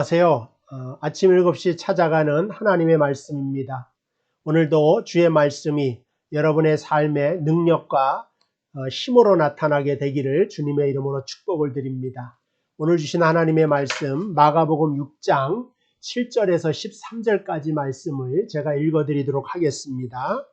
안녕하세요. 아침 7시 찾아가는 하나님의 말씀입니다. 오늘도 주의 말씀이 여러분의 삶의 능력과 힘으로 나타나게 되기를 주님의 이름으로 축복을 드립니다. 오늘 주신 하나님의 말씀 마가복음 6장 7절에서 13절까지 말씀을 제가 읽어드리도록 하겠습니다.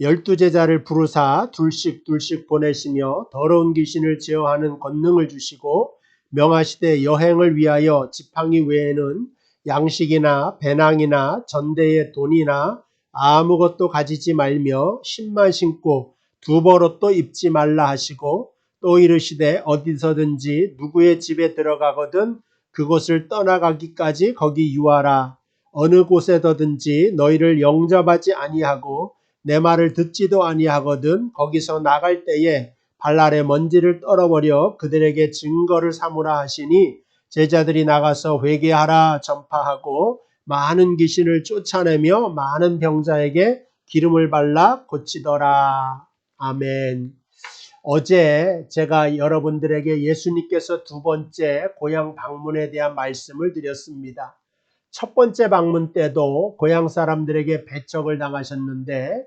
12제자를 부르사 둘씩 보내시며 더러운 귀신을 제어하는 권능을 주시고 명하시되 여행을 위하여 지팡이 외에는 양식이나 배낭이나 전대의 돈이나 아무것도 가지지 말며 신만 신고 두벌옷도 입지 말라 하시고 또 이르시되 어디서든지 누구의 집에 들어가거든 그곳을 떠나가기까지 거기 유하라. 어느 곳에더든지 너희를 영접하지 아니하고 내 말을 듣지도 아니하거든 거기서 나갈 때에 발 아래 먼지를 떨어버려 그들에게 증거를 삼으라 하시니 제자들이 나가서 회개하라 전파하고 많은 귀신을 쫓아내며 많은 병자에게 기름을 발라 고치더라. 아멘. 어제 제가 여러분들에게 예수님께서 두 번째 고향 방문에 대한 말씀을 드렸습니다. 첫 번째 방문 때도 고향 사람들에게 배척을 당하셨는데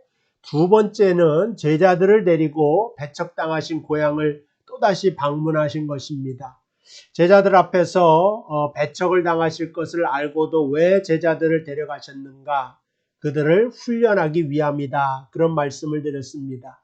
두 번째는 제자들을 데리고 배척당하신 고향을 또다시 방문하신 것입니다. 제자들 앞에서 배척을 당하실 것을 알고도 왜 제자들을 데려가셨는가? 그들을 훈련하기 위함이다. 그런 말씀을 드렸습니다.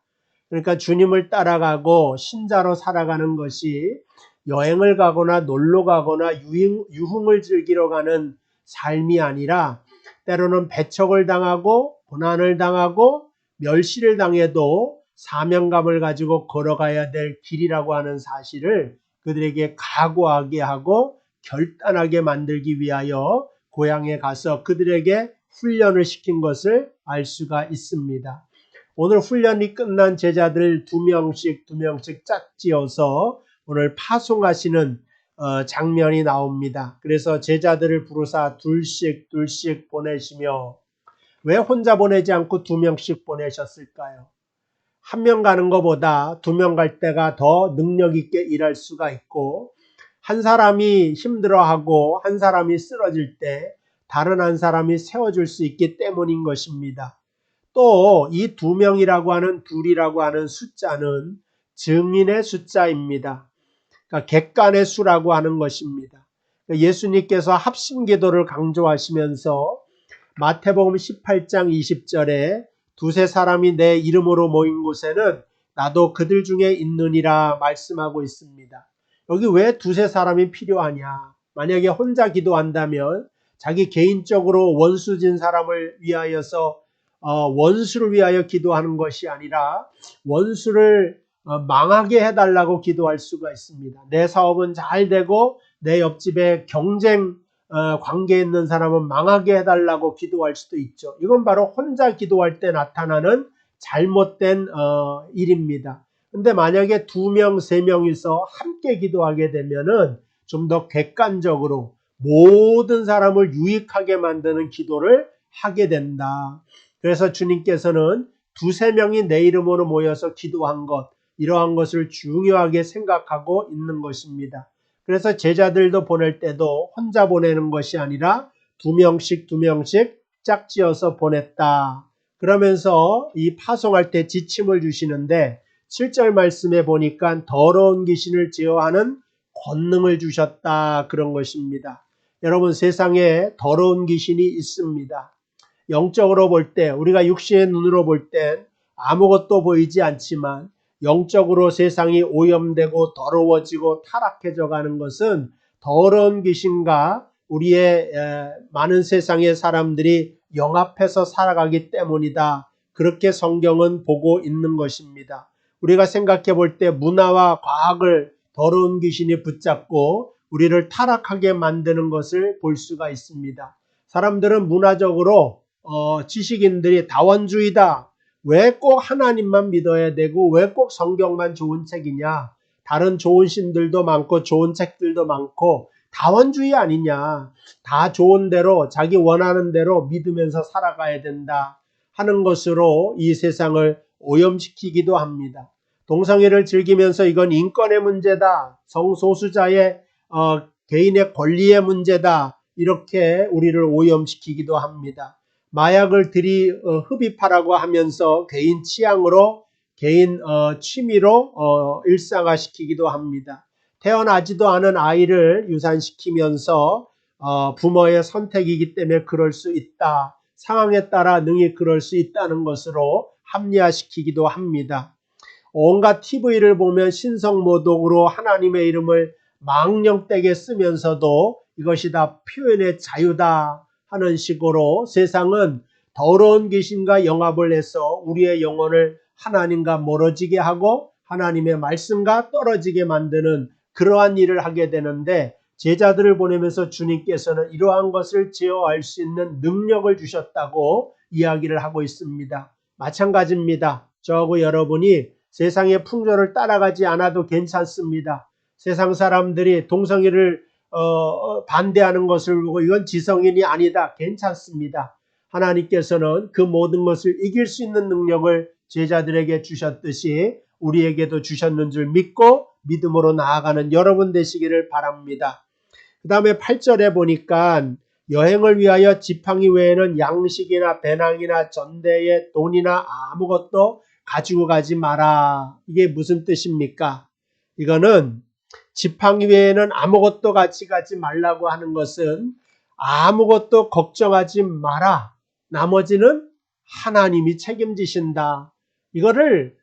그러니까 주님을 따라가고 신자로 살아가는 것이 여행을 가거나 놀러 가거나 유흥을 즐기러 가는 삶이 아니라 때로는 배척을 당하고 고난을 당하고 멸시를 당해도 사명감을 가지고 걸어가야 될 길이라고 하는 사실을 그들에게 각오하게 하고 결단하게 만들기 위하여 고향에 가서 그들에게 훈련을 시킨 것을 알 수가 있습니다. 오늘 훈련이 끝난 제자들 두 명씩 짝지어서 오늘 파송하시는 장면이 나옵니다. 그래서 제자들을 부르사 둘씩 보내시며 왜 혼자 보내지 않고 두 명씩 보내셨을까요? 한 명 가는 것보다 두 명 갈 때가 더 능력 있게 일할 수가 있고 한 사람이 힘들어하고 한 사람이 쓰러질 때 다른 한 사람이 세워줄 수 있기 때문인 것입니다. 또 이 두 명이라고 하는 둘이라고 하는 숫자는 증인의 숫자입니다. 그러니까 객관의 수라고 하는 것입니다. 예수님께서 합심기도를 강조하시면서 마태복음 18장 20절에 두세 사람이 내 이름으로 모인 곳에는 나도 그들 중에 있느니라 말씀하고 있습니다. 여기 왜 두세 사람이 필요하냐? 만약에 혼자 기도한다면 자기 개인적으로 원수진 사람을 위하여서 원수를 위하여 기도하는 것이 아니라 원수를 망하게 해달라고 기도할 수가 있습니다. 내 사업은 잘 되고 내 옆집에 경쟁 관계에 있는 사람은 망하게 해달라고 기도할 수도 있죠. 이건 바로 혼자 기도할 때 나타나는 잘못된 일입니다. 근데 만약에 두 명, 세 명이서 함께 기도하게 되면은 좀 더 객관적으로 모든 사람을 유익하게 만드는 기도를 하게 된다. 그래서 주님께서는 두세 명이 내 이름으로 모여서 기도한 것, 이러한 것을 중요하게 생각하고 있는 것입니다. 그래서 제자들도 보낼 때도 혼자 보내는 것이 아니라 두 명씩 짝지어서 보냈다. 그러면서 이 파송할 때 지침을 주시는데 7절 말씀에 보니까 더러운 귀신을 제어하는 권능을 주셨다. 그런 것입니다. 여러분 세상에 더러운 귀신이 있습니다. 영적으로 볼 때 우리가 육신의 눈으로 볼 땐 아무것도 보이지 않지만 영적으로 세상이 오염되고 더러워지고 타락해져 가는 것은 더러운 귀신과 우리의 많은 세상의 사람들이 영합해서 살아가기 때문이다. 그렇게 성경은 보고 있는 것입니다. 우리가 생각해 볼 때 문화와 과학을 더러운 귀신이 붙잡고 우리를 타락하게 만드는 것을 볼 수가 있습니다. 사람들은 문화적으로 지식인들이 다원주의다. 왜 꼭 하나님만 믿어야 되고 왜 꼭 성경만 좋은 책이냐? 다른 좋은 신들도 많고 좋은 책들도 많고 다원주의 아니냐? 다 좋은 대로 자기 원하는 대로 믿으면서 살아가야 된다 하는 것으로 이 세상을 오염시키기도 합니다. 동성애를 즐기면서 이건 인권의 문제다. 성소수자의 개인의 권리의 문제다. 이렇게 우리를 오염시키기도 합니다. 마약을 흡입하라고 하면서 개인 취향으로 개인 취미로 일상화시키기도 합니다. 태어나지도 않은 아이를 유산시키면서 부모의 선택이기 때문에 그럴 수 있다. 상황에 따라 능히 그럴 수 있다는 것으로 합리화시키기도 합니다. 온갖 TV를 보면 신성모독으로 하나님의 이름을 망령되게 쓰면서도 이것이 다 표현의 자유다 하는 식으로 세상은 더러운 귀신과 영합을 해서 우리의 영혼을 하나님과 멀어지게 하고 하나님의 말씀과 떨어지게 만드는 그러한 일을 하게 되는데, 제자들을 보내면서 주님께서는 이러한 것을 제어할 수 있는 능력을 주셨다고 이야기를 하고 있습니다. 마찬가지입니다. 저하고 여러분이 세상의 풍조를 따라가지 않아도 괜찮습니다. 세상 사람들이 동성애를 반대하는 것을 보고 이건 지성인이 아니다. 괜찮습니다. 하나님께서는 그 모든 것을 이길 수 있는 능력을 제자들에게 주셨듯이 우리에게도 주셨는 줄 믿고 믿음으로 나아가는 여러분 되시기를 바랍니다. 그 다음에 8절에 보니까 여행을 위하여 지팡이 외에는 양식이나 배낭이나 전대에 돈이나 아무것도 가지고 가지 마라. 이게 무슨 뜻입니까? 이거는 지팡이 외에는 아무것도 같이 가지 말라고 하는 것은 아무것도 걱정하지 마라. 나머지는 하나님이 책임지신다. 이거를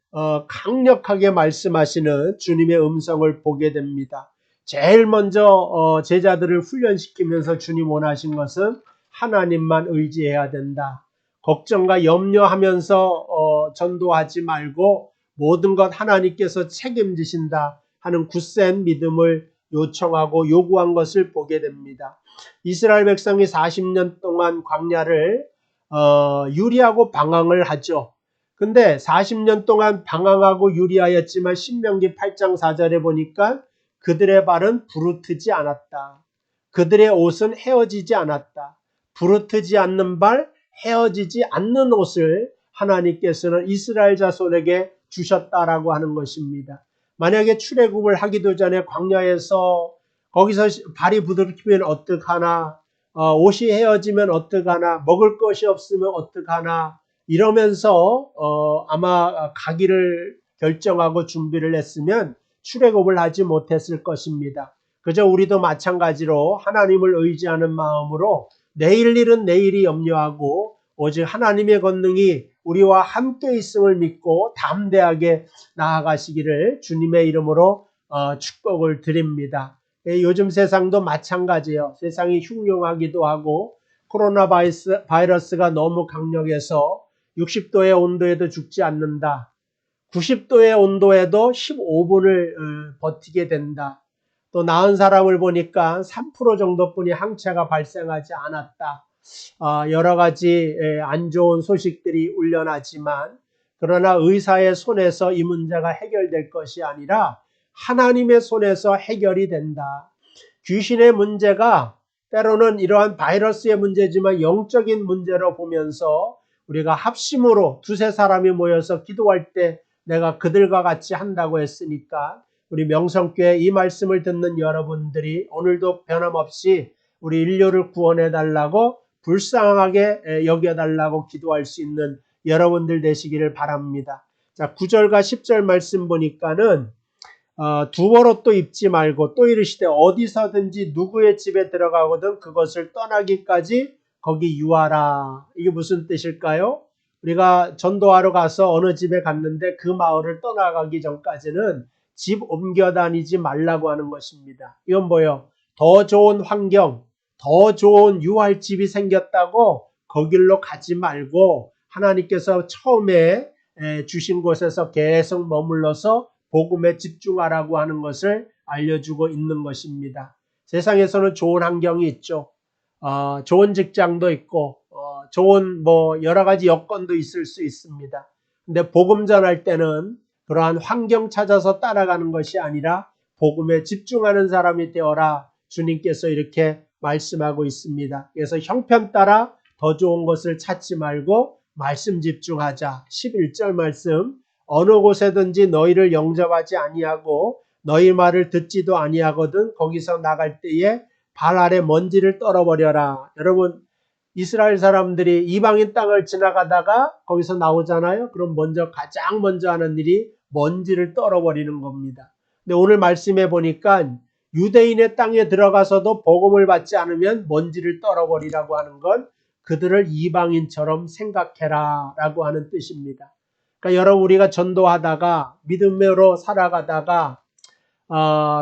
강력하게 말씀하시는 주님의 음성을 보게 됩니다. 제일 먼저 제자들을 훈련시키면서 주님 원하신 것은 하나님만 의지해야 된다. 걱정과 염려하면서 전도하지 말고 모든 것 하나님께서 책임지신다 하는 굳센 믿음을 요청하고 요구한 것을 보게 됩니다. 이스라엘 백성이 40년 동안 광야를 유리하고 방황을 하죠. 근데 40년 동안 방황하고 유리하였지만 신명기 8장 4절에 보니까 그들의 발은 부르트지 않았다. 그들의 옷은 헤어지지 않았다. 부르트지 않는 발, 헤어지지 않는 옷을 하나님께서는 이스라엘 자손에게 주셨다라고 하는 것입니다. 만약에 출애굽을 하기도 전에 광야에서 거기서 발이 부드러우면 어떡하나, 옷이 헤어지면 어떡하나, 먹을 것이 없으면 어떡하나 이러면서 아마 가기를 결정하고 준비를 했으면 출애굽을 하지 못했을 것입니다. 그저 우리도 마찬가지로 하나님을 의지하는 마음으로 내일 일은 내일이 염려하고 오직 하나님의 권능이 우리와 함께 있음을 믿고 담대하게 나아가시기를 주님의 이름으로 축복을 드립니다. 요즘 세상도 마찬가지예요. 세상이 흉흉하기도 하고 코로나 바이러스가 너무 강력해서 60도의 온도에도 죽지 않는다. 90도의 온도에도 15분을 버티게 된다. 또 나은 사람을 보니까 3% 정도뿐이 항체가 발생하지 않았다. 여러 가지 안 좋은 소식들이 울려나지만 그러나 의사의 손에서 이 문제가 해결될 것이 아니라 하나님의 손에서 해결이 된다. 귀신의 문제가 때로는 이러한 바이러스의 문제지만 영적인 문제로 보면서 우리가 합심으로 두세 사람이 모여서 기도할 때 내가 그들과 같이 한다고 했으니까 우리 명성교회 이 말씀을 듣는 여러분들이 오늘도 변함없이 우리 인류를 구원해 달라고 불쌍하게 여겨달라고 기도할 수 있는 여러분들 되시기를 바랍니다. 자, 9절과 10절 말씀 보니까는 두벌옷도 입지 말고 또 이르시되 어디서든지 누구의 집에 들어가거든 그것을 떠나기까지 거기 유하라. 이게 무슨 뜻일까요? 우리가 전도하러 가서 어느 집에 갔는데 그 마을을 떠나가기 전까지는 집 옮겨 다니지 말라고 하는 것입니다. 이건 뭐예요? 더 좋은 환경, 더 좋은 유할 집이 생겼다고 거길로 가지 말고 하나님께서 처음에 주신 곳에서 계속 머물러서 복음에 집중하라고 하는 것을 알려주고 있는 것입니다. 세상에서는 좋은 환경이 있죠. 좋은 직장도 있고 좋은 여러 가지 여건도 있을 수 있습니다. 근데 복음 전할 때는 그러한 환경 찾아서 따라가는 것이 아니라 복음에 집중하는 사람이 되어라. 주님께서 이렇게 말씀하고 있습니다. 그래서 형편 따라 더 좋은 것을 찾지 말고 말씀 집중하자. 11절 말씀. 어느 곳에든지 너희를 영접하지 아니하고 너희 말을 듣지도 아니하거든 거기서 나갈 때에 발 아래 먼지를 떨어버려라. 여러분, 이스라엘 사람들이 이방인 땅을 지나가다가 거기서 나오잖아요. 그럼 가장 먼저 하는 일이 먼지를 떨어버리는 겁니다. 근데 오늘 말씀해 보니까 유대인의 땅에 들어가서도 복음을 받지 않으면 먼지를 떨어버리라고 하는 건 그들을 이방인처럼 생각해라 라고 하는 뜻입니다. 그러니까 여러분, 우리가 전도하다가 믿음으로 살아가다가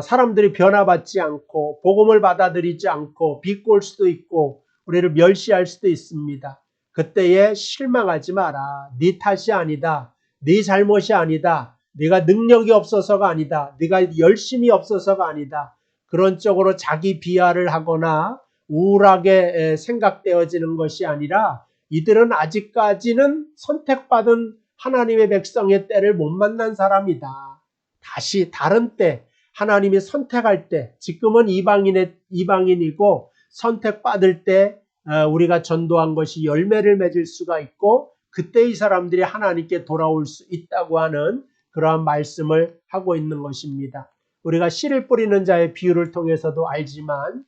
사람들이 변화받지 않고 복음을 받아들이지 않고 비꼴 수도 있고 우리를 멸시할 수도 있습니다. 그때에 실망하지 마라. 네 탓이 아니다. 네 잘못이 아니다. 네가 능력이 없어서가 아니다. 네가 열심이 없어서가 아니다. 그런 쪽으로 자기 비하를 하거나 우울하게 생각되어지는 것이 아니라 이들은 아직까지는 선택받은 하나님의 백성의 때를 못 만난 사람이다. 다시 다른 때 하나님이 선택할 때, 지금은 이방인이고 선택받을 때 우리가 전도한 것이 열매를 맺을 수가 있고 그때 이 사람들이 하나님께 돌아올 수 있다고 하는 그러한 말씀을 하고 있는 것입니다. 우리가 씨를 뿌리는 자의 비유를 통해서도 알지만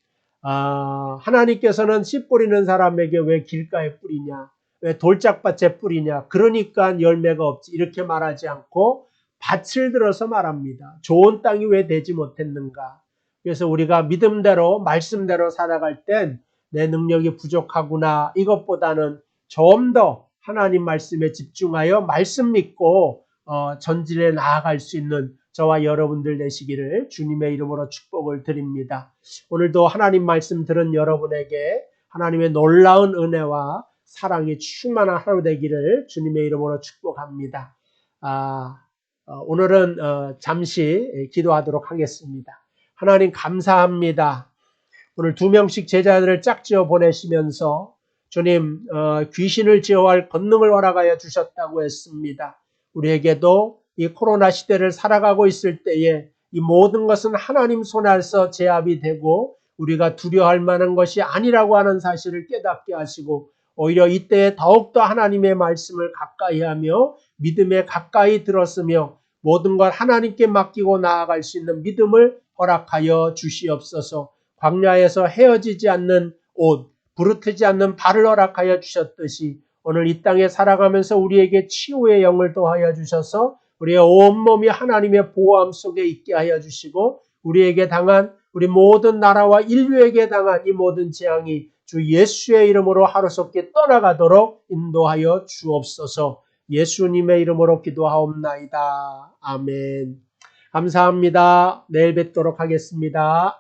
하나님께서는 씨 뿌리는 사람에게 왜 길가에 뿌리냐, 왜 돌짝밭에 뿌리냐, 그러니까 열매가 없지 이렇게 말하지 않고 밭을 들어서 말합니다. 좋은 땅이 왜 되지 못했는가. 그래서 우리가 믿음대로 말씀대로 살아갈 땐 내 능력이 부족하구나, 이것보다는 좀 더 하나님 말씀에 집중하여 말씀 믿고 전진해 나아갈 수 있는 저와 여러분들 되시기를 주님의 이름으로 축복을 드립니다. 오늘도 하나님 말씀 들은 여러분에게 하나님의 놀라운 은혜와 사랑이 충만한 하루 되기를 주님의 이름으로 축복합니다. 오늘은 잠시 기도하도록 하겠습니다. 하나님 감사합니다. 오늘 2명씩 제자들을 짝지어 보내시면서 주님 귀신을 제어할 권능을 허락하여 주셨다고 했습니다. 우리에게도 이 코로나 시대를 살아가고 있을 때에 이 모든 것은 하나님 손에서 제압이 되고 우리가 두려워할 만한 것이 아니라고 하는 사실을 깨닫게 하시고 오히려 이때에 더욱더 하나님의 말씀을 가까이 하며 믿음에 가까이 들었으며 모든 걸 하나님께 맡기고 나아갈 수 있는 믿음을 허락하여 주시옵소서. 광야에서 헤어지지 않는 옷, 부르트지 않는 발을 허락하여 주셨듯이 오늘 이 땅에 살아가면서 우리에게 치유의 영을 더하여 주셔서 우리의 온몸이 하나님의 보호함 속에 있게 하여 주시고 우리에게 당한 우리 모든 나라와 인류에게 당한 이 모든 재앙이 주 예수의 이름으로 하루속히 떠나가도록 인도하여 주옵소서. 예수님의 이름으로 기도하옵나이다. 아멘. 감사합니다. 내일 뵙도록 하겠습니다.